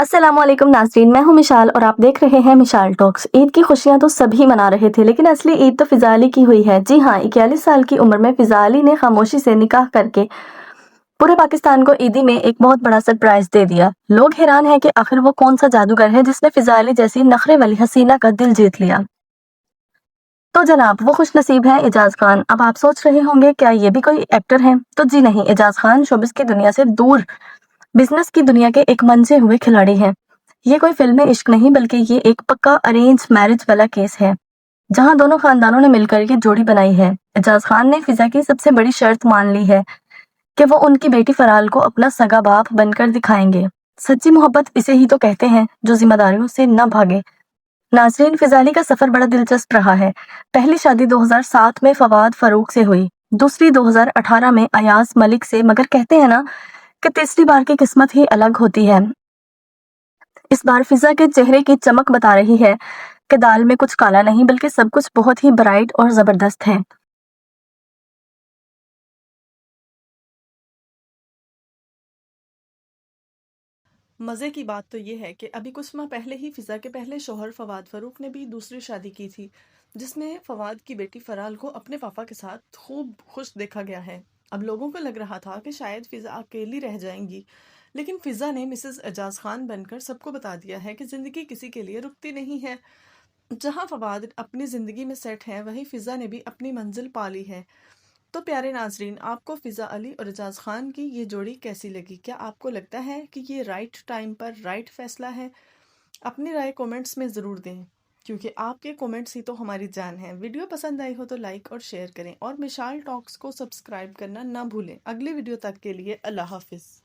अस्सलाम वालेकुम नाज़रीन, मैं हूं मिशाल और आप देख रहे हैं मिशाल टॉक्स। ईद की खुशियां तो सभी मना रहे थे, लेकिन असली ईद तो फिजा अली की हुई है। जी हां, 41 साल की उम्र में फिजा अली ने खामोशी से निकाह करके पूरे पाकिस्तान को ईदी में एक बहुत बड़ा सरप्राइज दे दिया। लोग हैरान हैं कि आखिर वो कौन सा जादूगर है जिसने फिजा अली जैसी नखरे वाली हसीना का दिल जीत लिया। तो जनाब, वो खुश नसीब है एजाज खान। अब आप सोच रहे होंगे क्या ये भी कोई एक्टर है? तो जी नहीं, एजाज खान शोबिस की दुनिया से दूर बिजनेस की दुनिया के एक मंजे हुए खिलाड़ी हैं। ये कोई फिल्म इश्क नहीं, बल्कि ये एक पक्का अरेंज मैरिज वाला केस है, जहां दोनों खानदानों ने मिलकर ये जोड़ी बनाई है। एजाज खान ने फिजा की सबसे बड़ी शर्त मान ली है कि वो उनकी बेटी फराल को अपना सगा बाप बनकर दिखाएंगे। सच्ची मोहब्बत इसे ही तो कहते हैं, जो जिम्मेदारियों से न भागे। नाज़रीन, फिजा अली का सफर बड़ा दिलचस्प रहा है। पहली शादी 2007 में फवाद फारूक से हुई, दूसरी 2018 में अयाज मलिक से, मगर कहते हैं ना कि तीसरी बार की किस्मत ही अलग होती है। इस बार फिजा के चेहरे की चमक बता रही है कि दाल में कुछ काला नहीं, बल्कि सब कुछ बहुत ही ब्राइट और जबरदस्त है। मज़े की बात तो ये है कि अभी कुछ माह पहले ही फिज़ा के पहले शौहर फवाद फारूक ने भी दूसरी शादी की थी, जिसमें फवाद की बेटी फराल को अपने पापा के साथ खूब खुश देखा गया है। अब लोगों को लग रहा था कि शायद फिज़ा अकेली रह जाएंगी, लेकिन फिज़ा ने मिसेस एजाज खान बनकर सबको बता दिया है कि ज़िंदगी किसी के लिए रुकती नहीं है। जहां फवाद अपनी ज़िंदगी में सेट है, वहीं फिज़ा ने भी अपनी मंजिल पा ली है। तो प्यारे नाजरीन, आपको फिज़ा अली और एजाज खान की ये जोड़ी कैसी लगी? क्या आपको लगता है कि ये राइट टाइम पर राइट फैसला है? अपनी राय कमेंट्स में ज़रूर दें, क्योंकि आपके कमेंट्स ही तो हमारी जान है। वीडियो पसंद आई हो तो लाइक और शेयर करें, और मिशाल टॉक्स को सब्सक्राइब करना ना भूलें। अगली वीडियो तक के लिए अल्लाह हाफिज़।